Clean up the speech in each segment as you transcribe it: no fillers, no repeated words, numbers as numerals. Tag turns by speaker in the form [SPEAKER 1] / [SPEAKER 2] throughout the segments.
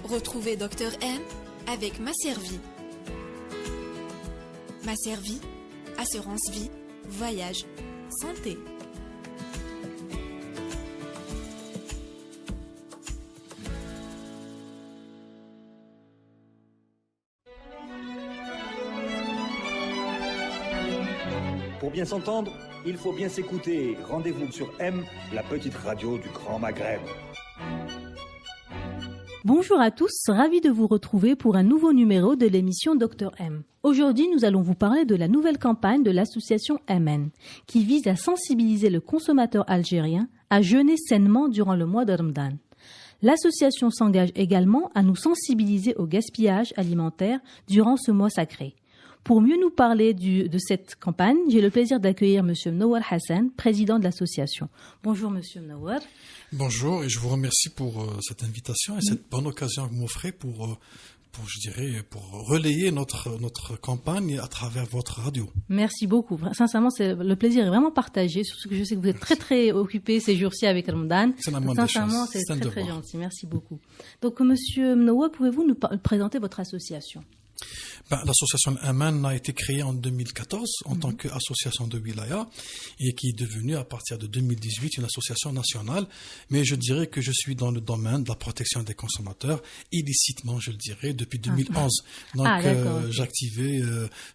[SPEAKER 1] Retrouvez Dr M avec Ma Servie. Ma Servie, assurance vie, voyage, santé.
[SPEAKER 2] Pour bien s'entendre, il faut bien s'écouter. Rendez-vous sur M, la petite radio du Grand Maghreb.
[SPEAKER 3] Bonjour à tous, ravi de vous retrouver pour un nouveau numéro de l'émission Dr M. Aujourd'hui, nous allons vous parler de la nouvelle campagne de l'association MN, qui vise à sensibiliser le consommateur algérien à jeûner sainement durant le mois de Ramadan. L'association s'engage également à nous sensibiliser au gaspillage alimentaire durant ce mois sacré. Pour mieux nous parler de cette campagne, j'ai le plaisir d'accueillir M. Mnawar Hassan, président de l'association. Bonjour M. Mnawar.
[SPEAKER 4] Bonjour et je vous remercie pour cette invitation et cette bonne occasion que vous m'offrez pour relayer notre campagne à travers votre radio.
[SPEAKER 3] Merci beaucoup. Sincèrement, le plaisir est vraiment partagé, surtout que je sais que vous êtes très très occupé ces jours-ci avec Ramadan. Sincèrement, c'est très très gentil. Merci beaucoup. Donc, M. Mnawar, pouvez-vous nous présenter votre association ?
[SPEAKER 4] L'association Aman a été créée en 2014 en tant qu'association de wilaya et qui est devenue à partir de 2018 une association nationale. Mais je dirais que je suis dans le domaine de la protection des consommateurs illicitement, je le dirais, depuis 2011. Donc j'activais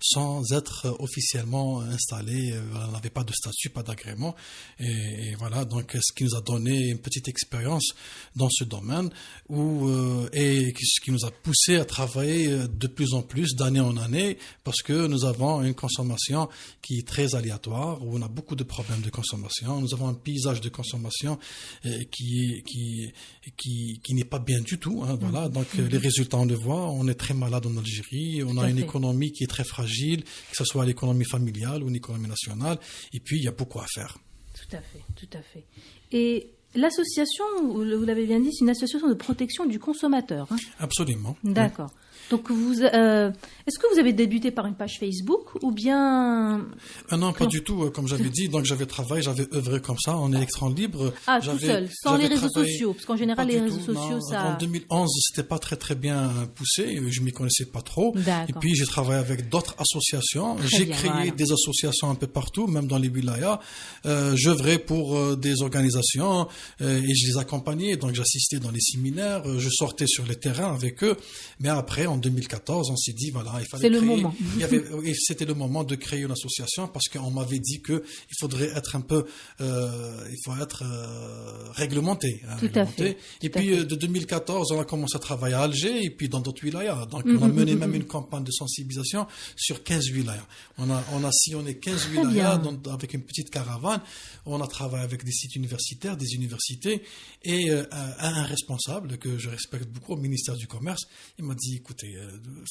[SPEAKER 4] sans être officiellement installé, on n'avait pas de statut, pas d'agrément. Et voilà, donc ce qui nous a donné une petite expérience dans ce domaine et ce qui nous a poussé à travailler de plus en plus d'année en année, parce que nous avons une consommation qui est très aléatoire, où on a beaucoup de problèmes de consommation. Nous avons un paysage de consommation qui n'est pas bien du tout. Voilà. Donc les résultats, on le voit. On est très malade en Algérie. On a une économie qui est très fragile, que ce soit l'économie familiale ou l'économie nationale. Et puis il y a beaucoup à faire.
[SPEAKER 3] Tout à fait. Et l'association, vous l'avez bien dit, c'est une association de protection du consommateur.
[SPEAKER 4] Absolument.
[SPEAKER 3] D'accord. Oui. Donc, est-ce que vous avez débuté par une page Facebook ou bien...
[SPEAKER 4] Non, pas du tout. Comme j'avais dit, donc j'avais œuvré comme ça en électron libre.
[SPEAKER 3] Tout seul, sans les réseaux sociaux, parce qu'en général, les réseaux sociaux, ça...
[SPEAKER 4] En 2011, c'était pas très très bien poussé. Je m'y connaissais pas trop. Et puis, j'ai travaillé avec d'autres associations. J'ai créé des associations un peu partout, même dans les wilayas. J'œuvrais pour des organisations et je les accompagnais. Donc, j'assistais dans les séminaires. Je sortais sur les terrains avec eux. Mais après, en 2014, on s'est dit, voilà, il fallait c'était le moment de créer une association parce qu'on m'avait dit que il faudrait être réglementé.
[SPEAKER 3] Tout à fait.
[SPEAKER 4] Et puis, de 2014, on a commencé à travailler à Alger et puis dans d'autres wilayas. Donc, on a mené même une campagne de sensibilisation sur 15 wilayas. On a sillonné 15 wilayas avec une petite caravane. On a travaillé avec des sites universitaires, des universités et un responsable que je respecte beaucoup au ministère du Commerce. Il m'a dit, écoutez,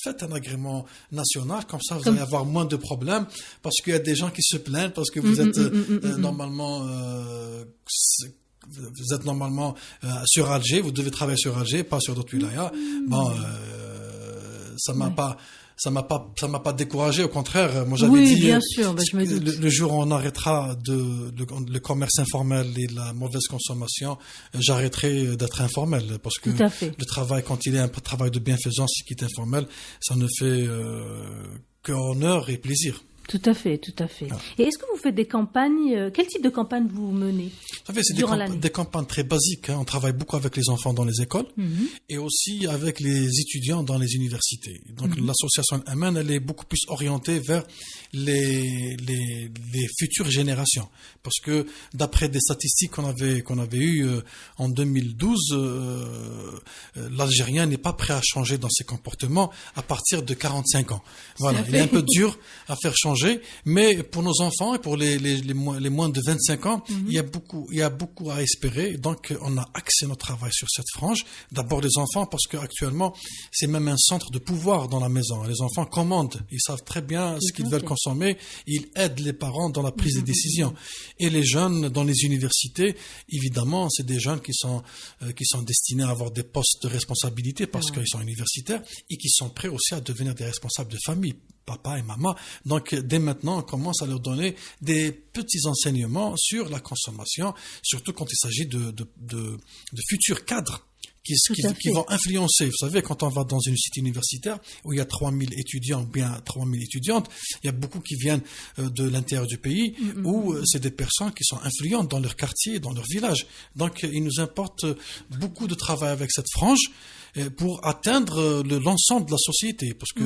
[SPEAKER 4] faites un agrément national, comme ça vous allez avoir moins de problèmes, parce qu'il y a des gens qui se plaignent, parce que vous êtes normalement sur Alger, vous devez travailler sur Alger, pas sur d'autres wilayas. Ça m'a pas découragé, au contraire. Moi, j'avais dit,
[SPEAKER 3] bien sûr, je me doute.
[SPEAKER 4] Le jour où on arrêtera le commerce informel et la mauvaise consommation, j'arrêterai d'être informel, parce que le travail, quand il est un travail de bienfaisance qui est informel, ça ne fait qu'honneur et plaisir.
[SPEAKER 3] Tout à fait. Et est-ce que vous faites des campagnes, quel type de campagne vous menez durant l'année ?
[SPEAKER 4] Des campagnes très basiques. On travaille beaucoup avec les enfants dans les écoles et aussi avec les étudiants dans les universités. Donc l'association Aman, elle est beaucoup plus orientée vers les futures générations. Parce que d'après des statistiques qu'on avait eues en 2012, l'Algérien n'est pas prêt à changer dans ses comportements à partir de 45 ans. Voilà, il est un peu dur à faire changer. Mais pour nos enfants et pour les moins de 25 ans, il y a beaucoup à espérer. Donc, on a axé notre travail sur cette frange. D'abord les enfants, parce qu'actuellement, c'est même un centre de pouvoir dans la maison. Les enfants commandent. Ils savent très bien ce qu'ils veulent consommer. Ils aident les parents dans la prise de décision. Et les jeunes dans les universités, évidemment, c'est des jeunes qui sont destinés à avoir des postes de responsabilité parce qu'ils sont universitaires et qui sont prêts aussi à devenir des responsables de famille. Papa et maman. Donc, dès maintenant, on commence à leur donner des petits enseignements sur la consommation, surtout quand il s'agit de futurs cadres qui vont influencer. Vous savez, quand on va dans une cité universitaire où il y a 3000 étudiants, bien 3000 étudiantes, il y a beaucoup qui viennent de l'intérieur du pays, où c'est des personnes qui sont influentes dans leur quartier, dans leur village. Donc, il nous importe beaucoup de travail avec cette frange pour atteindre l'ensemble de la société, parce que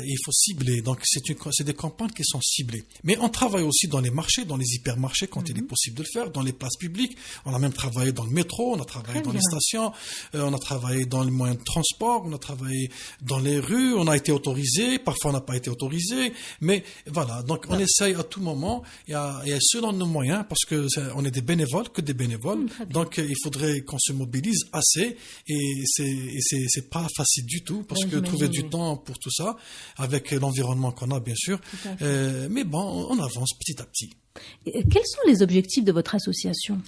[SPEAKER 4] il faut cibler. Donc, c'est des campagnes qui sont ciblées. Mais on travaille aussi dans les marchés, dans les hypermarchés, quand il est possible de le faire, dans les places publiques. On a même travaillé dans le métro, on a travaillé dans les stations, on a travaillé dans les moyens de transport, on a travaillé dans les rues, on a été autorisé, parfois on n'a pas été autorisé, mais voilà. Donc, on essaye à tout moment, et selon nos moyens, parce que on est des bénévoles, que des bénévoles. Donc, il faudrait qu'on se mobilise assez, et c'est pas facile du tout, parce que trouver du temps pour tout ça, avec l'environnement qu'on a, bien sûr. Mais bon, on avance petit à petit.
[SPEAKER 3] Quels sont les objectifs de votre association?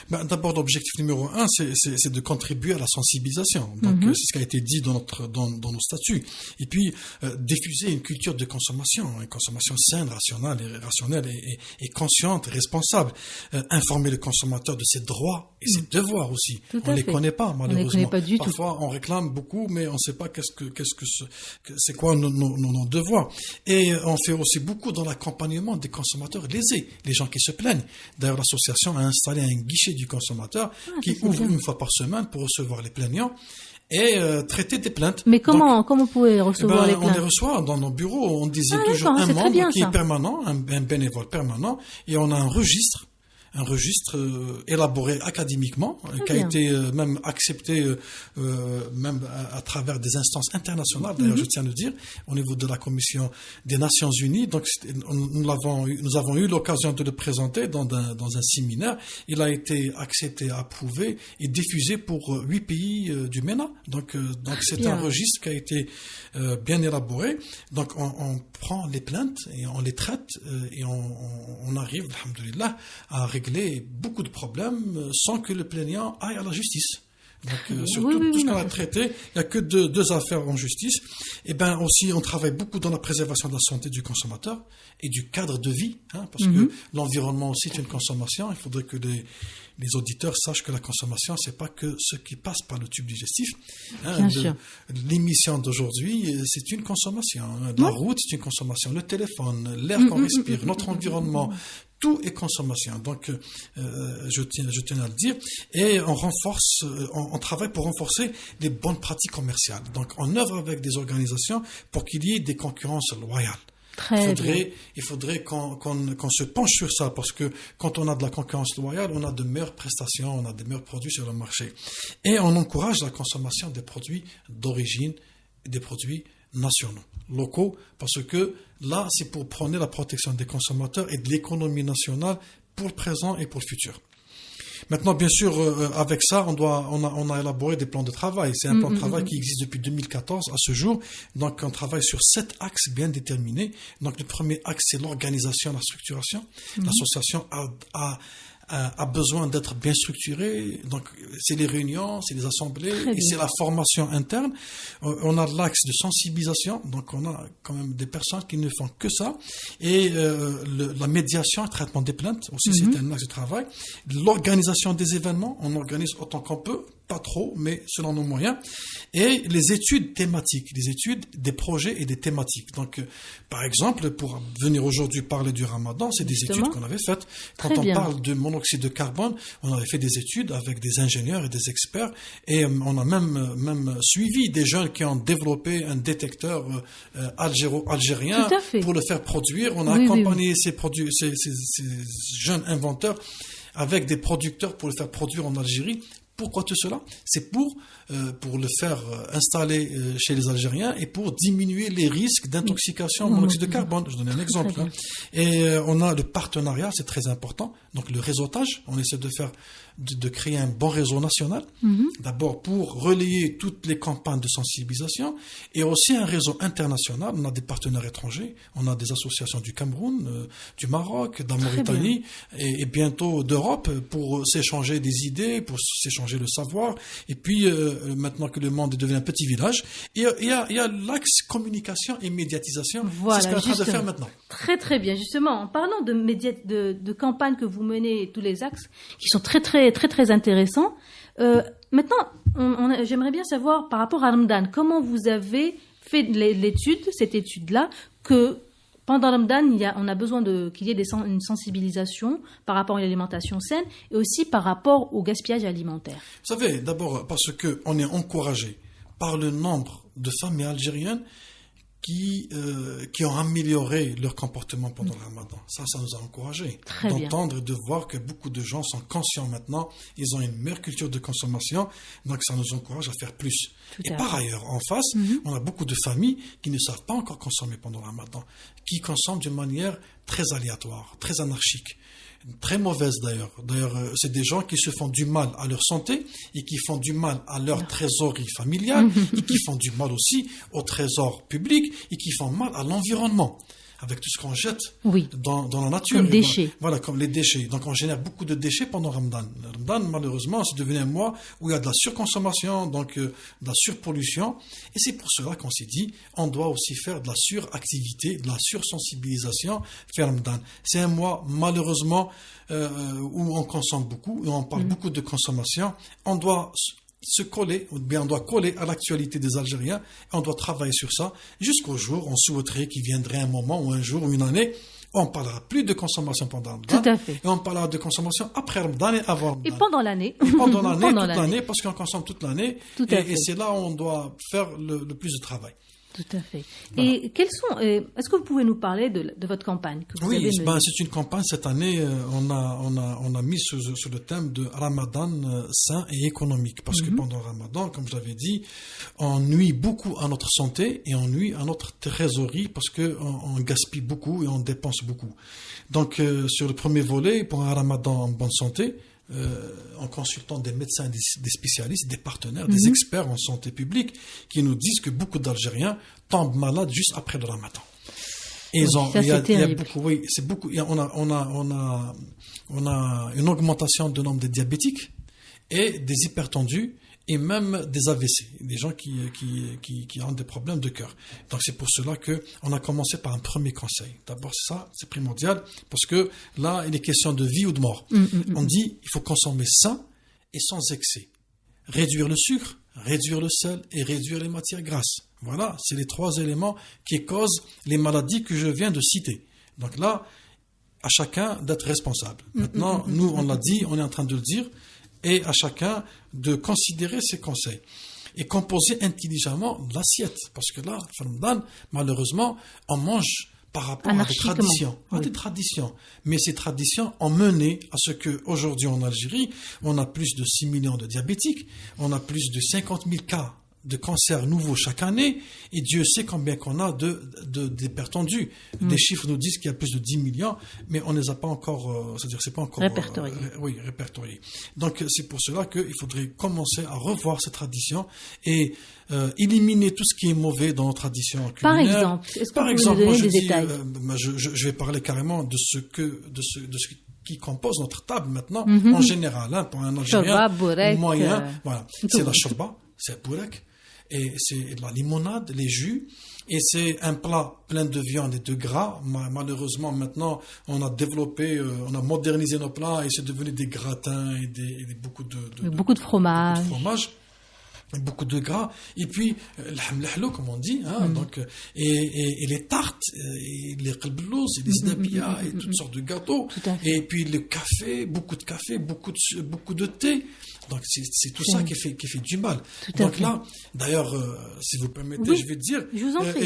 [SPEAKER 4] D'abord, l'objectif numéro 1, c'est de contribuer à la sensibilisation. Donc, c'est ce qui a été dit dans nos statuts. Et puis, diffuser une culture de consommation, une consommation saine, rationnelle et consciente, responsable. Informer le consommateur de ses droits et ses devoirs aussi. On ne les connaît pas, malheureusement.
[SPEAKER 3] On ne les connaît pas du tout.
[SPEAKER 4] Parfois, on réclame beaucoup, mais on ne sait pas c'est quoi nos devoirs. Et on fait aussi beaucoup dans l'accompagnement des consommateurs lésés. Les gens qui se plaignent. D'ailleurs, l'association a installé un guichet du consommateur qui ouvre une fois par semaine pour recevoir les plaignants et traiter des plaintes.
[SPEAKER 3] Mais comment vous pouvez recevoir les plaintes?
[SPEAKER 4] On les reçoit dans nos bureaux. On désigne toujours un membre qui est permanent, un bénévole permanent, et on a un registre élaboré académiquement, qui a été même accepté même à travers des instances internationales, d'ailleurs je tiens à le dire, au niveau de la Commission des Nations Unies. Donc nous avons eu l'occasion de le présenter dans un séminaire. Il a été accepté, approuvé et diffusé pour 8 pays du MENA. Donc c'est un registre qui a été bien élaboré. Donc on prend les plaintes et on les traite et on arrive, alhamdoulilah, à régler beaucoup de problèmes sans que le plaignant aille à la justice. Donc, sur tout ce qu'on a traité, il n'y a que deux affaires en justice. Et aussi, on travaille beaucoup dans la préservation de la santé du consommateur et du cadre de vie, parce que l'environnement aussi est une consommation. Il faudrait que les auditeurs sachent que la consommation, c'est pas que ce qui passe par le tube digestif.
[SPEAKER 3] Bien sûr.
[SPEAKER 4] L'émission d'aujourd'hui, c'est une consommation. La route, c'est une consommation. Le téléphone, l'air qu'on respire, notre environnement, tout est consommation. Donc, je tiens à le dire. Et on travaille pour renforcer les bonnes pratiques commerciales. Donc, on œuvre avec des organisations pour qu'il y ait des concurrences loyales. Il faudrait qu'on se penche sur ça, parce que quand on a de la concurrence loyale, on a de meilleures prestations, on a de meilleurs produits sur le marché. Et on encourage la consommation des produits d'origine, des produits nationaux, locaux, parce que là, c'est pour prôner la protection des consommateurs et de l'économie nationale pour le présent et pour le futur. Maintenant, bien sûr, avec ça, on a élaboré des plans de travail. C'est un plan de travail qui existe depuis 2014 à ce jour. Donc, on travaille sur 7 axes bien déterminés. Donc, le premier axe, c'est l'organisation, la structuration. L'association a besoin d'être bien structurée. Donc, c'est les réunions, c'est les assemblées et c'est la formation interne. On a l'axe de sensibilisation. Donc, on a quand même des personnes qui ne font que ça. Et la médiation et traitement des plaintes aussi, c'est un axe de travail. L'organisation des événements, on organise autant qu'on peut. Pas trop, mais selon nos moyens. Et les études thématiques, les études des projets et des thématiques. Donc, par exemple, pour venir aujourd'hui parler du Ramadan, c'est des études qu'on avait faites. Quand on parle de monoxyde de carbone, on avait fait des études avec des ingénieurs et des experts, et on a même suivi des jeunes qui ont développé un détecteur algérien pour le faire produire. On a accompagné ces jeunes inventeurs avec des producteurs pour le faire produire en Algérie. Pourquoi tout cela? C'est pour le faire installer chez les Algériens et pour diminuer les risques d'intoxication au monoxyde de carbone. Je donne un exemple. Et on a le partenariat, c'est très important. Donc le réseautage, on essaie de créer un bon réseau national. D'abord pour relayer toutes les campagnes de sensibilisation et aussi un réseau international. On a des partenaires étrangers, on a des associations du Cameroun, du Maroc, de la Mauritanie et bientôt d'Europe pour s'échanger des idées, pour s'échanger le savoir. Et puis maintenant que le monde est devenu un petit village, il y a l'axe communication et médiatisation.
[SPEAKER 3] Voilà,
[SPEAKER 4] c'est ce qu'on est en train de faire maintenant.
[SPEAKER 3] Très très bien. Justement, en parlant de campagnes que vous menez, tous les axes qui sont très très très très intéressants. Maintenant, j'aimerais bien savoir, par rapport à Ramadan, comment vous avez fait cette étude-là, que pendant Ramadan, on a besoin qu'il y ait une sensibilisation par rapport à l'alimentation saine et aussi par rapport au gaspillage alimentaire.
[SPEAKER 4] Vous savez, d'abord parce qu'on est encouragé par le nombre de familles algériennes qui ont amélioré leur comportement pendant le Ramadan. Ça nous a encouragés d'entendre et de voir que beaucoup de gens sont conscients maintenant, ils ont une meilleure culture de consommation, donc ça nous encourage à faire plus. Et par ailleurs, en face, on a beaucoup de familles qui ne savent pas encore consommer pendant le Ramadan, qui consomment d'une manière très aléatoire, très anarchique. Très mauvaise d'ailleurs. D'ailleurs, c'est des gens qui se font du mal à leur santé et qui font du mal à leur trésorerie familiale et qui font du mal aussi au trésor public et qui font mal à l'environnement avec tout ce qu'on jette dans la nature.
[SPEAKER 3] Comme déchets.
[SPEAKER 4] Voilà, comme les déchets. Donc on génère beaucoup de déchets pendant Ramadan. Ramadan, malheureusement, c'est devenu un mois où il y a de la surconsommation, donc de la surpollution. Et c'est pour cela qu'on s'est dit, on doit aussi faire de la suractivité, de la sursensibilisation vers Ramadan. C'est un mois, malheureusement, où on consomme beaucoup, et on parle beaucoup de consommation. On doit se coller, ou bien on doit coller à l'actualité des Algériens, et on doit travailler sur ça jusqu'au jour, on souhaiterait qu'il viendrait un moment ou un jour ou une année, on parlera plus de consommation pendant Ramadan.
[SPEAKER 3] Tout à fait.
[SPEAKER 4] Et on parlera de consommation après Ramadan et avant Ramadan.
[SPEAKER 3] Et pendant l'année.
[SPEAKER 4] Et pendant l'année, toute l'année, parce qu'on consomme toute l'année. Et c'est là où on doit faire le plus de travail.
[SPEAKER 3] Tout à fait. Voilà. Et est-ce que vous pouvez nous parler de votre campagne que vous avez
[SPEAKER 4] c'est une campagne cette année. On a mis sur le thème de Ramadan sain et économique, parce que pendant le Ramadan, comme je l'avais dit, on nuit beaucoup à notre santé et on nuit à notre trésorerie parce que on gaspille beaucoup et on dépense beaucoup. Donc sur le premier volet, pour un Ramadan en bonne santé, en consultant des médecins, des spécialistes, des partenaires, des experts en santé publique qui nous disent que beaucoup d'Algériens tombent malades juste après le Ramadan. Et on a une augmentation du nombre de diabétiques et des hypertendus et même des AVC, des gens qui ont des problèmes de cœur. Donc c'est pour cela qu'on a commencé par un premier conseil. D'abord ça, c'est primordial, parce que là, il est question de vie ou de mort. On dit, il faut consommer sain et sans excès. Réduire le sucre, réduire le sel et réduire les matières grasses. Voilà, c'est les 3 éléments qui causent les maladies que je viens de citer. Donc là, à chacun d'être responsable. Maintenant, nous, on l'a dit, on est en train de le dire, et à chacun de considérer ses conseils et composer intelligemment l'assiette. Parce que là, Ramadan, malheureusement, on mange par rapport à des traditions. Mais ces traditions ont mené à ce qu'aujourd'hui en Algérie, on a plus de 6 millions de diabétiques, on a plus de 50 000 cas de cancers nouveaux chaque année, et Dieu sait combien qu'on a d'hypertendus. Des chiffres nous disent qu'il y a plus de 10 millions, mais on ne les a pas encore, c'est-à-dire c'est pas encore répertorié. Donc c'est pour cela qu'il faudrait commencer à revoir ces traditions et éliminer tout ce qui est mauvais dans nos traditions culinaires.
[SPEAKER 3] Par exemple, est-ce que vous pouvez nous donner des détails?
[SPEAKER 4] Je vais parler carrément de ce qui compose notre table maintenant, en général, pour un Algérien moyen. Voilà, c'est la shorba, c'est bourek, et c'est de la limonade, les jus, et c'est un plat plein de viande et de gras. Malheureusement, maintenant, on a modernisé nos plats et c'est devenu des gratins et beaucoup de fromage. Beaucoup de gras, et puis l'hamlahlo, comme on dit, donc, et les tartes, et les qalbelous, et les znabia, et toutes sortes de gâteaux, et puis le café, beaucoup de thé. Donc c'est tout ça qui fait du mal. Donc là, d'ailleurs, si vous permettez, je vais dire,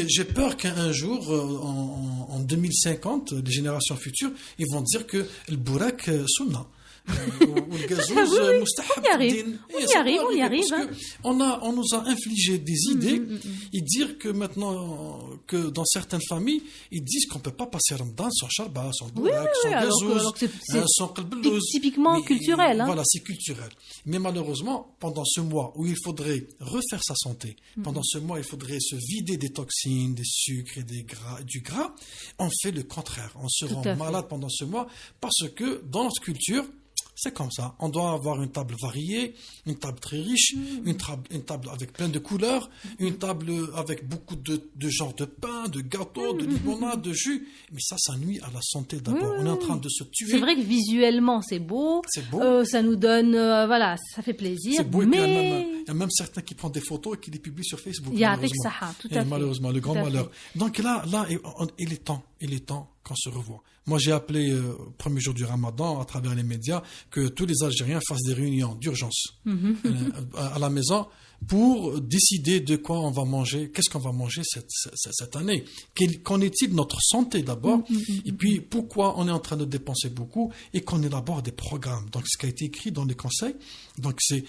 [SPEAKER 4] j'ai peur qu'un jour, en 2050, les générations futures, ils vont dire que le bourek sunnah. On
[SPEAKER 3] y arrive.
[SPEAKER 4] On nous a infligé des idées et dire que maintenant, que dans certaines familles, ils disent qu'on ne peut pas passer Ramadan sans charba, sans bourek, sans gazouz, sans qalbelous.
[SPEAKER 3] C'est typiquement culturel.
[SPEAKER 4] Voilà, c'est culturel. Mais malheureusement, pendant ce mois où il faudrait refaire sa santé, pendant ce mois, il faudrait se vider des toxines, des sucres et du gras, on fait le contraire. On se rend malade pendant ce mois parce que dans notre culture, c'est comme ça. On doit avoir une table variée, une table très riche, une table avec plein de couleurs, une table avec beaucoup de genres de pain, de gâteaux, de limonade, de jus. Mais ça nuit à la santé d'abord. On est en train de se tuer.
[SPEAKER 3] C'est vrai que visuellement, c'est beau. Ça nous donne, ça fait plaisir.
[SPEAKER 4] C'est beau.
[SPEAKER 3] Mais
[SPEAKER 4] y a même certains qui prennent des photos et qui les publient sur Facebook.
[SPEAKER 3] Il y a avec ça, tout à fait.
[SPEAKER 4] Malheureusement, le grand malheur. Donc là, il est temps qu'on se revoie. Moi, j'ai appelé premier jour du Ramadan à travers les médias que tous les Algériens fassent des réunions d'urgence à la maison pour décider de quoi on va manger, qu'est-ce qu'on va manger cette année. Qu'en est-il de notre santé d'abord, et puis pourquoi on est en train de dépenser beaucoup et qu'on élabore des programmes. Donc, ce qui a été écrit dans les conseils, donc c'est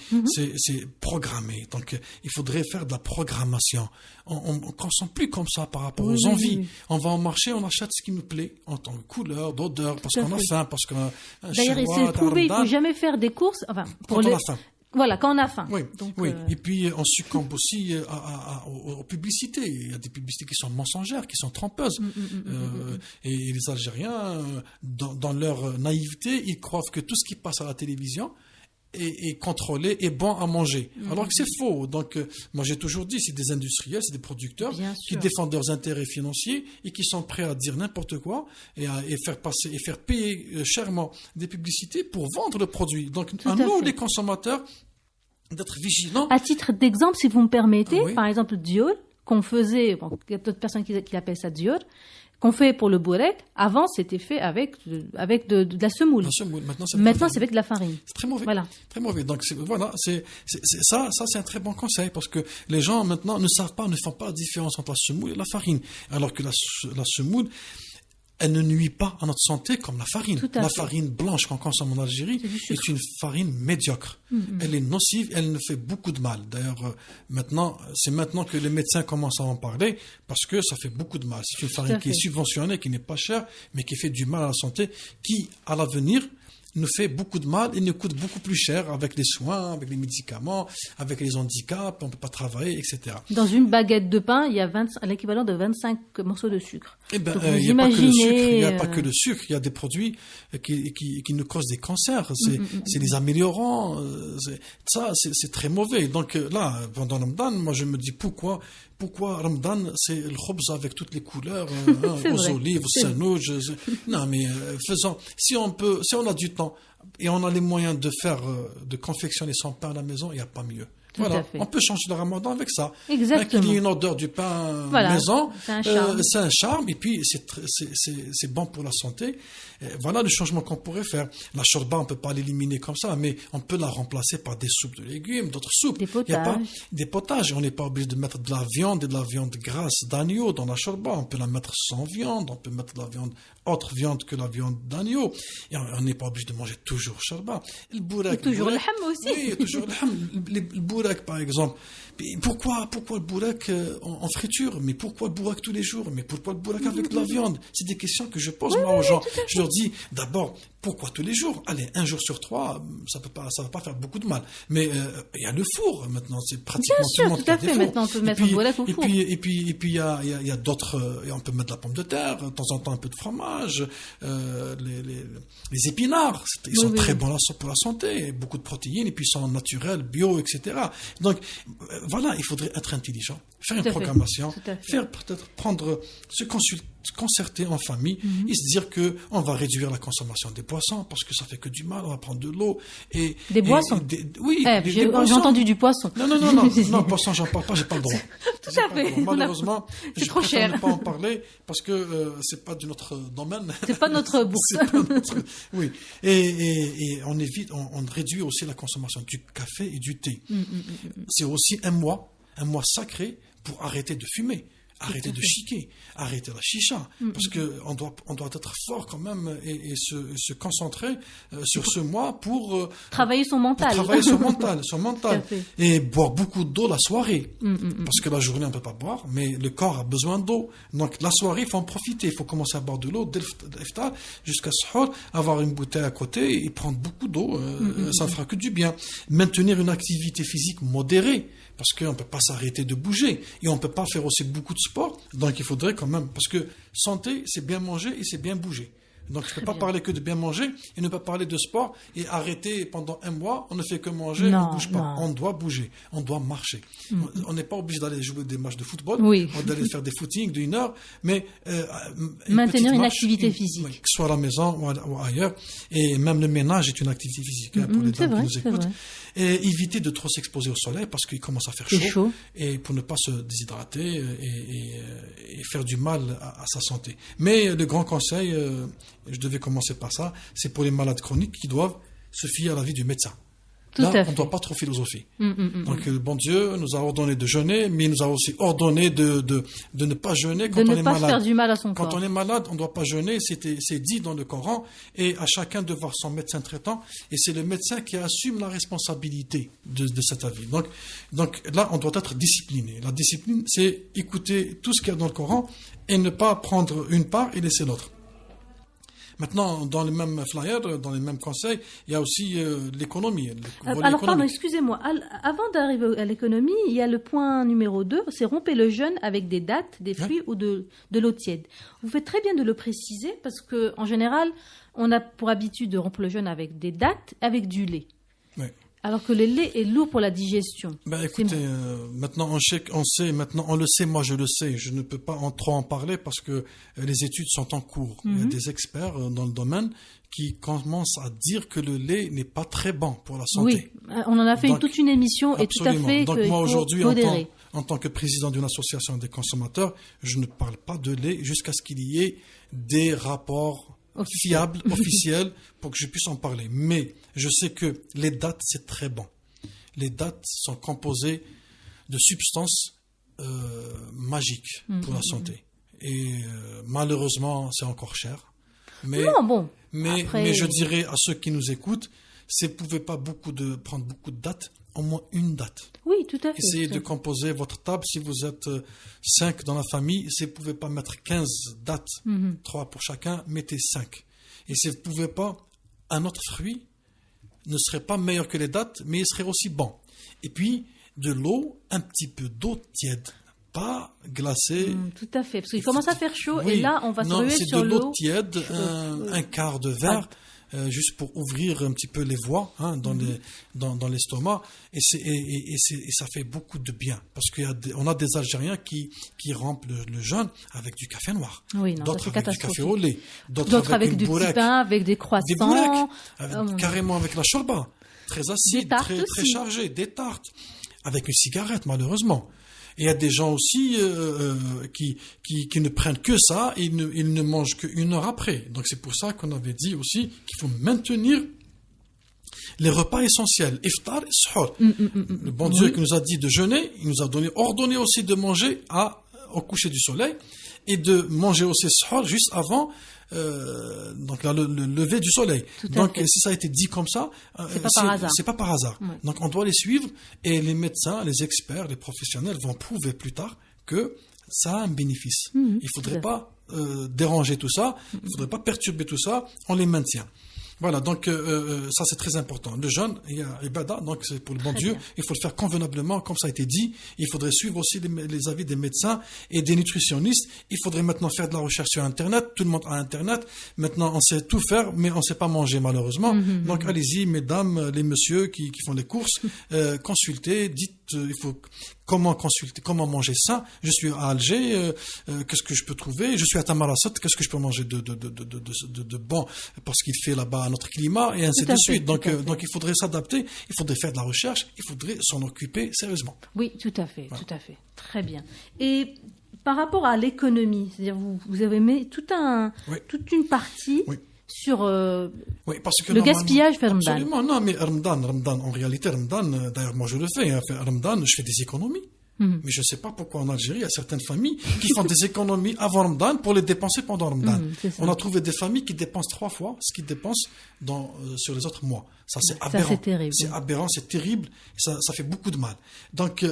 [SPEAKER 4] programmé. Donc, il faudrait faire de la programmation. On ne consomme plus comme ça par rapport aux envies. On va en marché, on achète ce qui nous plaît en tant que couleur, d'odeur, parce qu'on a faim, parce qu'on
[SPEAKER 3] D'ailleurs, c'est prouvé, il ne faut jamais faire des courses, enfin,
[SPEAKER 4] pour on a faim.
[SPEAKER 3] Voilà, quand on a faim.
[SPEAKER 4] Oui,
[SPEAKER 3] donc,
[SPEAKER 4] oui. Et puis on succombe aussi aux publicités. Il y a des publicités qui sont mensongères, qui sont trompeuses. Et les Algériens, dans leur naïveté, ils croient que tout ce qui passe à la télévision est contrôlé et bon à manger. Alors que c'est faux. Donc, moi j'ai toujours dit, c'est des industriels, c'est des producteurs qui défendent leurs intérêts financiers et qui sont prêts à dire n'importe quoi et faire payer chèrement des publicités pour vendre le produit. Donc, à nous, les consommateurs, d'être vigilants.
[SPEAKER 3] À titre d'exemple, si vous me permettez, par exemple, Dior, qu'on faisait, il y a d'autres personnes qui appellent ça Dior, qu'on fait pour le bourek, avant c'était fait avec de la semoule. Maintenant c'est avec de la farine.
[SPEAKER 4] C'est très mauvais.
[SPEAKER 3] Voilà.
[SPEAKER 4] Très mauvais. Donc c'est un très bon conseil parce que les gens maintenant ne font pas la différence entre la semoule et la farine, alors que la semoule, elle ne nuit pas à notre santé comme la farine. La farine blanche qu'on consomme en Algérie est une farine médiocre. Elle est nocive, elle nous fait beaucoup de mal. D'ailleurs, c'est maintenant que les médecins commencent à en parler parce que ça fait beaucoup de mal. C'est une farine qui est subventionnée, qui n'est pas chère, mais qui fait du mal à la santé, qui, à l'avenir, nous fait beaucoup de mal et nous coûte beaucoup plus cher avec les soins, avec les médicaments, avec les handicaps, on ne peut pas travailler, etc.
[SPEAKER 3] Dans une baguette de pain, il y a l'équivalent de 25 morceaux de sucre.
[SPEAKER 4] Eh ben, il n'y a pas que le sucre, il y a des produits qui nous causent des cancers, c'est les améliorants, c'est très mauvais. Donc là, pendant Ramadan, moi je me dis pourquoi Ramadan, c'est le khobz avec toutes les couleurs, aux olives, aux sanouj. Non, mais faisons. Si on a du temps et on a les moyens de confectionner son pain à la maison, il n'y a pas mieux. Voilà, on peut changer le Ramadan avec ça.
[SPEAKER 3] Exactement.
[SPEAKER 4] Il y ait une odeur du pain maison, c'est un charme, et puis c'est bon pour la santé. Voilà le changement qu'on pourrait faire. La shorba, on ne peut pas l'éliminer comme ça, mais on peut la remplacer par des soupes de légumes, d'autres soupes.
[SPEAKER 3] Des
[SPEAKER 4] potages. On n'est pas obligé de mettre de la viande et de la viande grasse d'agneau dans la shorba. On peut la mettre sans viande, on peut mettre de la viande, autre viande que la viande d'agneau. Et on n'est pas obligé de manger toujours shorba. Le bourek.
[SPEAKER 3] Toujours le ham aussi.
[SPEAKER 4] Oui, toujours le ham. Le bourek, par exemple. Pourquoi le bourek en friture? Mais pourquoi le bourek tous les jours? Mais pourquoi le bourek avec de la viande? C'est des questions que je pose moi aux gens. Je leur dis d'abord, pourquoi tous les jours? Allez, un jour sur 3, ça va pas faire beaucoup de mal. Mais il y a le four maintenant, c'est pratiquement tout le monde qui a des fours.
[SPEAKER 3] Maintenant on peut mettre un bourek au four.
[SPEAKER 4] Et puis il y a d'autres, on peut mettre de la pomme de terre, de temps en temps un peu de fromage, les épinards, ils sont très bons pour la santé, beaucoup de protéines, et puis ils sont naturels, bio, etc. Donc voilà, il faudrait être intelligent, faire une programmation, se concerter en famille et se dire que on va réduire la consommation des boissons parce que ça fait que du mal, on va prendre de l'eau et
[SPEAKER 3] des boissons.
[SPEAKER 4] Oui,
[SPEAKER 3] j'ai entendu du poisson.
[SPEAKER 4] Non, poisson, j'en parle pas, j'ai pas le droit.
[SPEAKER 3] Tout à fait.
[SPEAKER 4] Malheureusement,
[SPEAKER 3] c'est trop cher.
[SPEAKER 4] Je préfère ne pas en parler parce que c'est pas de notre domaine.
[SPEAKER 3] C'est pas notre bourse.
[SPEAKER 4] Oui. Et on évite, on réduit aussi la consommation du café et du thé. C'est aussi un mois sacré pour arrêter de fumer. Arrêter de chiquer, arrêter la chicha, parce que on doit être fort quand même et se concentrer sur ce mois pour
[SPEAKER 3] travailler son mental.
[SPEAKER 4] Son mental. Et boire beaucoup d'eau la soirée, parce que la journée on peut pas boire, mais le corps a besoin d'eau. Donc la soirée, il faut en profiter, il faut commencer à boire de l'eau dès l'iftar jusqu'à Sahur, avoir une bouteille à côté et prendre beaucoup d'eau, ça ne fera que du bien. Maintenir une activité physique modérée, parce qu'on ne peut pas s'arrêter de bouger et on ne peut pas faire aussi beaucoup de sport. Donc il faudrait quand même, parce que santé, c'est bien manger et c'est bien bouger. Donc je ne peux pas parler que de bien manger et ne pas parler de sport et arrêter pendant un mois, on ne fait que manger, on ne bouge pas. On doit bouger, on doit marcher. On n'est pas obligé d'aller jouer des matchs de football, on doit aller faire des footings d'une heure, mais
[SPEAKER 3] maintenir une activité physique.
[SPEAKER 4] Que ce soit à la maison ou ailleurs. Et même le ménage est une activité physique pour les dames qui nous écoutent. Et éviter de trop s'exposer au soleil parce qu'il commence à faire chaud. Et pour ne pas se déshydrater et faire du mal à sa santé. Mais le grand conseil, je devais commencer par ça, c'est pour les malades chroniques qui doivent se fier à l'avis du médecin. Là, on ne doit pas trop philosopher. Donc, le bon Dieu nous a ordonné de jeûner, mais il nous a aussi ordonné de ne pas jeûner quand on est malade. De ne pas faire
[SPEAKER 3] du mal à son corps.
[SPEAKER 4] Quand on est malade, on ne doit pas jeûner, c'est dit dans le Coran, et à chacun de voir son médecin traitant, et c'est le médecin qui assume la responsabilité de cet avis. Donc là, on doit être discipliné. La discipline, c'est écouter tout ce qu'il y a dans le Coran, et ne pas prendre une part et laisser l'autre. Maintenant, dans les mêmes flyers, dans les mêmes conseils, il y a aussi l'économie.
[SPEAKER 3] Alors, pardon, excusez-moi. Avant d'arriver à l'économie, il y a le point numéro 2, c'est rompez le jeûne avec des dattes, des fruits ou de l'eau tiède. Vous faites très bien de le préciser parce qu'en général, on a pour habitude de rompre le jeûne avec des dattes, avec du lait. Oui. Alors que le lait est lourd pour la digestion.
[SPEAKER 4] Écoutez, maintenant on le sait, moi je le sais, je ne peux pas trop en parler parce que les études sont en cours. Il y a des experts dans le domaine qui commencent à dire que le lait n'est pas très bon pour la santé.
[SPEAKER 3] Oui, on en a fait toute une émission
[SPEAKER 4] absolument.
[SPEAKER 3] Et tout à fait.
[SPEAKER 4] Donc moi aujourd'hui, en tant que président d'une association des consommateurs, je ne parle pas de lait jusqu'à ce qu'il y ait des rapports fiable, officiel, pour que je puisse en parler. Mais je sais que les dattes, c'est très bon. Les dattes sont composées de substances magiques pour la santé. Et malheureusement, c'est encore cher. Mais je dirais à ceux qui nous écoutent, si vous ne pouvez pas prendre beaucoup de dattes, au moins une date.
[SPEAKER 3] Oui, tout à fait.
[SPEAKER 4] Essayez de composer votre table. Si vous êtes 5 dans la famille, si vous ne pouvez pas mettre 15 dates, 3 pour chacun, mettez 5. Et si vous ne pouvez pas, un autre fruit ne serait pas meilleur que les dates, mais il serait aussi bon. Et puis, de l'eau, un petit peu d'eau tiède, pas glacée.
[SPEAKER 3] Tout à fait, parce qu'il commence à faire chaud et là, on va se ruer sur l'eau.
[SPEAKER 4] C'est de l'eau tiède, un quart de verre. Juste pour ouvrir un petit peu les voies dans l'estomac et ça fait beaucoup de bien parce qu'on a des Algériens qui rompent le jeûne avec du café noir, d'autres avec du café au lait, d'autres avec du petit pain, avec des croissants, carrément avec la shorba, très acide, très chargé, des tartes, avec une cigarette malheureusement. Et il y a des gens aussi qui ne prennent que ça et ils ne mangent qu'une heure après. Donc c'est pour ça qu'on avait dit aussi qu'il faut maintenir les repas essentiels, iftar et suhoor. Le bon Dieu qui nous a dit de jeûner, il nous a ordonné aussi de manger au coucher du soleil et de manger aussi suhoor juste avant donc le lever du soleil. Donc si ça a été dit comme ça, c'est pas par hasard. Donc on doit les suivre et les médecins, les experts, les professionnels vont prouver plus tard que ça a un bénéfice. Il faudrait pas déranger tout ça, il faudrait pas perturber tout ça, on les maintient. Voilà, donc ça c'est très important. Le jeûne, il y a ibada, donc c'est pour le bon Dieu. Il faut le faire convenablement, comme ça a été dit. Il faudrait suivre aussi les avis des médecins et des nutritionnistes. Il faudrait maintenant faire de la recherche sur Internet. Tout le monde a Internet. Maintenant, on sait tout faire, mais on ne sait pas manger malheureusement. Donc allez-y, mesdames, les messieurs qui font les courses, consultez, dites, il faut comment consulter, comment manger sain. Je suis à Alger, qu'est-ce que je peux trouver? Je suis à Tamarasset, qu'est-ce que je peux manger de bon parce qu'il fait là-bas notre climat et ainsi de suite. Donc il faudrait s'adapter, il faudrait faire de la recherche, il faudrait s'en occuper sérieusement.
[SPEAKER 3] Oui, tout à fait, tout à fait. Très bien. Et par rapport à l'économie, c'est-à-dire vous avez mis toute une partie sur
[SPEAKER 4] parce que
[SPEAKER 3] le gaspillage vers Ramadan.
[SPEAKER 4] Absolument, non, mais Ramadan, en réalité, Ramadan, d'ailleurs moi je le fais, Ramadan, je fais des économies. Mais je ne sais pas pourquoi en Algérie, il y a certaines familles qui font des économies avant Ramadan pour les dépenser pendant Ramadan. On a trouvé des familles qui dépensent 3 fois ce qu'ils dépensent sur les autres mois. Ça, c'est aberrant.
[SPEAKER 3] C'est terrible.
[SPEAKER 4] C'est aberrant, c'est terrible. Ça fait beaucoup de mal. Donc,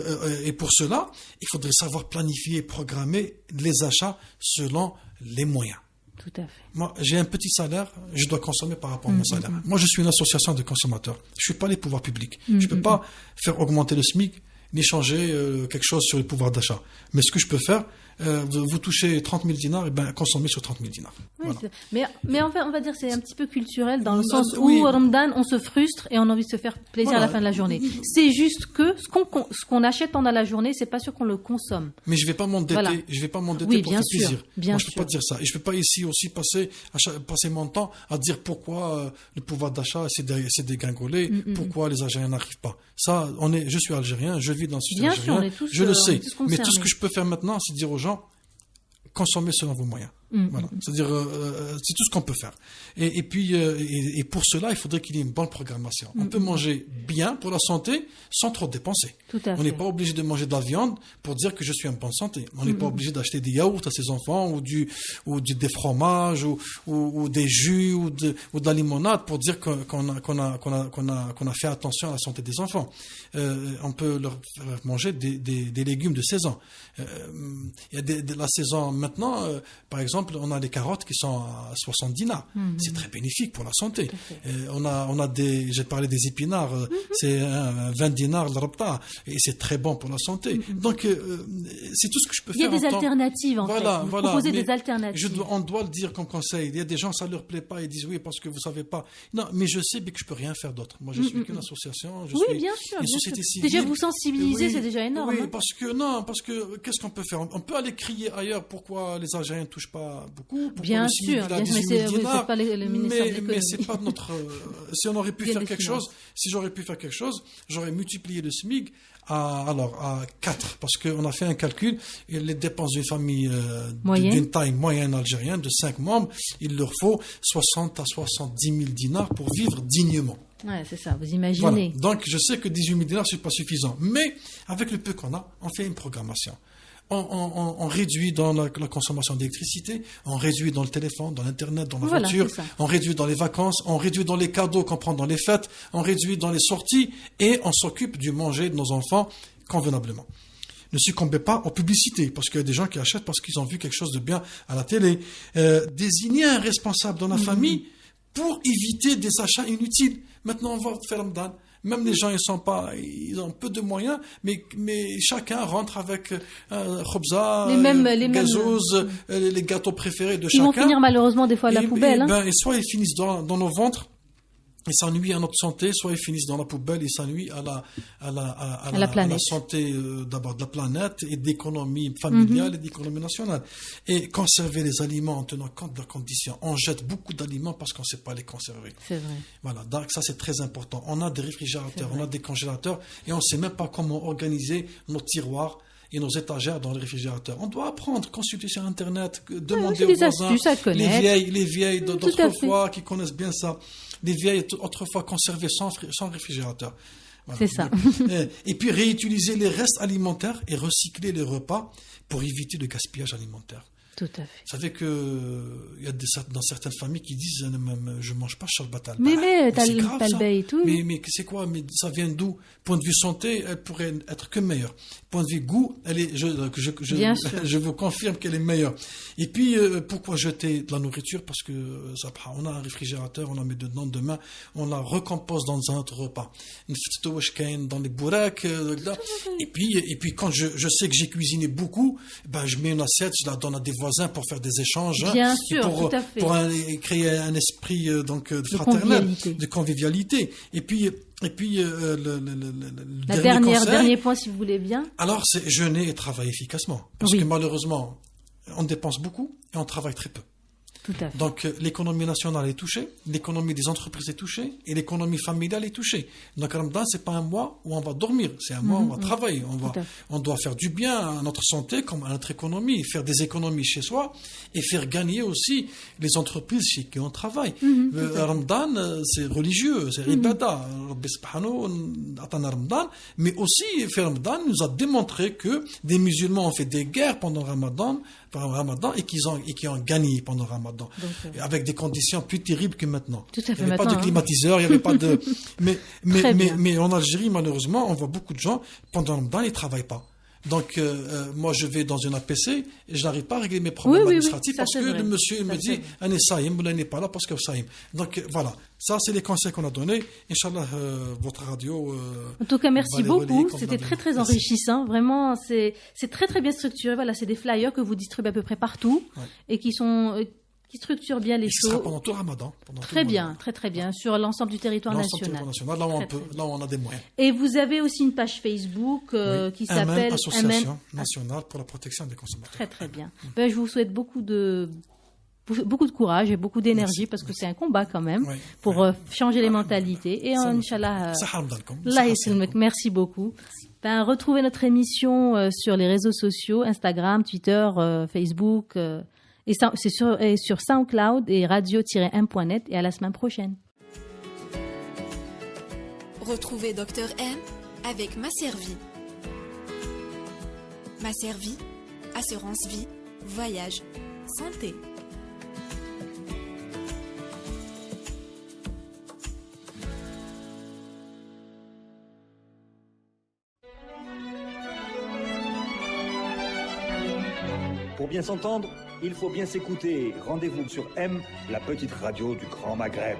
[SPEAKER 4] et pour cela, il faudrait savoir planifier et programmer les achats selon les moyens.
[SPEAKER 3] Tout à fait.
[SPEAKER 4] Moi, j'ai un petit salaire, je dois consommer par rapport à mon salaire. Moi, je suis une association de consommateurs. Je ne suis pas les pouvoirs publics. Je ne peux pas faire augmenter le SMIC ni changer quelque chose sur le pouvoir d'achat. Mais ce que je peux faire, vous touchez 30 000 dinars, consommez sur 30 000 dinars.
[SPEAKER 3] Oui,
[SPEAKER 4] Voilà.
[SPEAKER 3] mais en fait, on va dire que c'est un petit peu culturel dans le sens
[SPEAKER 4] Oui.
[SPEAKER 3] où Ramadan, on se frustre et on a envie de se faire plaisir à la fin de la journée. C'est juste que ce qu'on achète pendant la journée, c'est pas sûr qu'on le consomme.
[SPEAKER 4] Mais je vais pas m'endetter,
[SPEAKER 3] Voilà.
[SPEAKER 4] pour
[SPEAKER 3] bien
[SPEAKER 4] faire
[SPEAKER 3] sûr,
[SPEAKER 4] plaisir.
[SPEAKER 3] bien
[SPEAKER 4] Moi, je peux
[SPEAKER 3] sûr.
[SPEAKER 4] pas dire ça. Et je peux pas ici aussi passer mon temps à dire pourquoi le pouvoir d'achat s'est dégringolé, pourquoi les Algériens n'arrivent pas. Ça, je suis algérien, je vis dans ce système
[SPEAKER 3] Bien sûr,
[SPEAKER 4] algérien,
[SPEAKER 3] on est tous,
[SPEAKER 4] je le
[SPEAKER 3] on
[SPEAKER 4] sais.
[SPEAKER 3] est tous
[SPEAKER 4] Mais tout ce
[SPEAKER 3] concernés.
[SPEAKER 4] que je peux faire maintenant, c'est dire aux gens, consommez selon vos moyens. Voilà. C'est-à-dire, c'est tout ce qu'on peut faire. Et puis, pour cela, il faudrait qu'il y ait une bonne programmation. On peut manger bien pour la santé sans trop dépenser.
[SPEAKER 3] Tout à
[SPEAKER 4] On
[SPEAKER 3] fait.
[SPEAKER 4] n'est pas obligé de manger de la viande pour dire que je suis en bonne santé. On n'est pas obligé d'acheter des yaourts à ses enfants des fromages ou des jus ou de la limonade pour dire qu'on a fait attention à la santé des enfants. On peut leur faire manger des légumes de saison. Il y a de la saison maintenant, par exemple, on a les carottes qui sont à 70 dinars. C'est très bénéfique pour la santé. On a j'ai parlé des épinards, c'est 20 dinars le repas et c'est très bon pour la santé. Donc c'est tout ce que je peux
[SPEAKER 3] Il y
[SPEAKER 4] faire.
[SPEAKER 3] a des alternatives en fait. Vous proposez
[SPEAKER 4] mais
[SPEAKER 3] des alternatives.
[SPEAKER 4] on doit le dire comme conseil. Il y a des gens, ça leur plaît pas, ils disent oui parce que vous savez pas. Non, mais je sais que je peux rien faire d'autre. Moi, je suis qu'une association. Je suis
[SPEAKER 3] bien sûr.
[SPEAKER 4] une
[SPEAKER 3] Bien
[SPEAKER 4] société
[SPEAKER 3] sûr.
[SPEAKER 4] civile.
[SPEAKER 3] Déjà vous sensibiliser,
[SPEAKER 4] Oui,
[SPEAKER 3] c'est déjà énorme.
[SPEAKER 4] Oui,
[SPEAKER 3] hein.
[SPEAKER 4] parce que qu'est-ce qu'on peut faire? On peut aller crier ailleurs pourquoi les Algériens ne touchent pas beaucoup. Pourquoi
[SPEAKER 3] Bien
[SPEAKER 4] le SMIC,
[SPEAKER 3] sûr,
[SPEAKER 4] il a
[SPEAKER 3] bien sûr,
[SPEAKER 4] 18
[SPEAKER 3] mais
[SPEAKER 4] 000
[SPEAKER 3] c'est
[SPEAKER 4] dinars.
[SPEAKER 3] pas le ministère de l'économie.
[SPEAKER 4] Mais c'est pas notre. Si on aurait pu
[SPEAKER 3] Bien
[SPEAKER 4] faire
[SPEAKER 3] des
[SPEAKER 4] quelque
[SPEAKER 3] finances.
[SPEAKER 4] chose, si j'aurais pu faire quelque chose, j'aurais multiplié le SMIC à 4 parce qu'on a fait un calcul et les dépenses d'une famille d'une taille moyenne algérienne de 5 membres, il leur faut 60 à 70 000 dinars pour vivre dignement.
[SPEAKER 3] Ouais, c'est ça, vous imaginez.
[SPEAKER 4] Voilà. Donc je sais que 18 000 dinars c'est pas suffisant, mais avec le peu qu'on a, on fait une programmation. On réduit dans la consommation d'électricité, on réduit dans le téléphone, dans l'internet, dans la voiture,
[SPEAKER 3] c'est ça.
[SPEAKER 4] on réduit dans les vacances, on réduit dans les cadeaux qu'on prend dans les fêtes, on réduit dans les sorties et on s'occupe du manger de nos enfants convenablement. Ne succombez pas aux publicités, parce qu'il y a des gens qui achètent parce qu'ils ont vu quelque chose de bien à la télé. Désignez un responsable dans la famille pour éviter des achats inutiles. Maintenant, on va faire Ramadan. Même les gens, ils ont peu de moyens, mais chacun rentre avec khobza, gazouz, les gâteaux préférés de chacun.
[SPEAKER 3] Ils vont finir malheureusement des fois à la poubelle.
[SPEAKER 4] Et soit ils finissent dans nos ventres et s'ennuient à notre santé, soit ils finissent dans la poubelle et s'ennuient à la santé d'abord de la planète et d'économie familiale et d'économie nationale. Et conserver les aliments en tenant compte de leurs conditions. On jette beaucoup d'aliments parce qu'on ne sait pas les conserver.
[SPEAKER 3] C'est vrai.
[SPEAKER 4] Voilà, donc ça c'est très important. On a des réfrigérateurs, on a des congélateurs et on ne sait même pas comment organiser nos tiroirs et nos étagères dans les réfrigérateurs. On doit apprendre, consulter sur Internet, demander aux voisins, les vieilles d'autrefois qui connaissent bien ça, les vieilles autrefois conservées sans réfrigérateur. Voilà.
[SPEAKER 3] C'est ça.
[SPEAKER 4] Et puis réutiliser les restes alimentaires et recycler les repas pour éviter le gaspillage alimentaire.
[SPEAKER 3] Tout à fait.
[SPEAKER 4] Vous savez il y a dans certaines familles qui disent je mange pas sharbat al-ba.
[SPEAKER 3] Mais
[SPEAKER 4] c'est grave ça.
[SPEAKER 3] et tout.
[SPEAKER 4] Mais c'est quoi? Mais ça vient d'où? Point de vue santé, elle pourrait être que meilleure. Point de vue goût, je vous confirme qu'elle est meilleure. Et puis pourquoi jeter de la nourriture? Parce que on a un réfrigérateur, on la met dedans demain, on la recompose dans un autre repas. Dans les bourraks, et puis quand je sais que j'ai cuisiné beaucoup, je mets une assiette, je la donne à des voisins pour faire des échanges,
[SPEAKER 3] bien sûr, tout à fait.
[SPEAKER 4] pour créer un esprit de fraternel, de convivialité. Et puis le
[SPEAKER 3] dernier point, si vous voulez bien.
[SPEAKER 4] Alors, c'est jeûner et travailler efficacement. Parce que malheureusement, on dépense beaucoup et on travaille très peu.
[SPEAKER 3] Tout à fait.
[SPEAKER 4] Donc, l'économie nationale est touchée, l'économie des entreprises est touchée et l'économie familiale est touchée. Donc, Ramadan, c'est pas un mois où on va dormir, c'est un mois où on va travailler. On doit faire du bien à notre santé comme à notre économie, faire des économies chez soi et faire gagner aussi les entreprises chez qui on travaille. Ramadan, c'est religieux, c'est ibadah. Rabbi subhanahu atana Ramadan, mais aussi, Ramadan nous a démontré que des musulmans ont fait des guerres pendant Ramadan et qui ont gagné pendant Ramadan. Donc, avec des conditions plus terribles que maintenant.
[SPEAKER 3] Tout à fait.
[SPEAKER 4] Il n'y avait pas de climatiseur, il n'y avait pas de... Mais en Algérie, malheureusement, on voit beaucoup de gens, pendant le Ramadan, ils ne travaillent pas. Donc, moi, je vais dans une APC et je n'arrive pas à régler mes problèmes administratifs
[SPEAKER 3] ça,
[SPEAKER 4] parce que le monsieur me dit « Anne Saïm » ou « n'est pas là parce que Saïm ». Donc, voilà. Ça, c'est les conseils qu'on a donnés. Inch'Allah, votre radio...
[SPEAKER 3] en tout cas, merci beaucoup. C'était très, très enrichissant. Vraiment, c'est très, très bien structuré. Voilà, c'est des flyers que vous distribuez à peu près partout et qui structurent bien les choses.
[SPEAKER 4] Pendant tout le Ramadan.
[SPEAKER 3] Très bien, très, très bien. Sur l'ensemble du territoire national.
[SPEAKER 4] Là où on a des moyens.
[SPEAKER 3] Et vous avez aussi une page Facebook qui s'appelle
[SPEAKER 4] Association nationale pour la protection des consommateurs.
[SPEAKER 3] Très, très bien. Je vous souhaite beaucoup de courage et beaucoup d'énergie parce que c'est un combat quand même pour changer les mentalités. Et Inch'Allah, merci beaucoup. Retrouvez notre émission sur les réseaux sociaux, Instagram, Twitter, Facebook, et sur SoundCloud et radio-m.net. Et à la semaine prochaine.
[SPEAKER 1] Retrouvez Dr M avec Masservie. Masservie, assurance vie, voyage, santé.
[SPEAKER 2] Pour bien s'entendre, il faut bien s'écouter. Rendez-vous sur M, la petite radio du Grand Maghreb.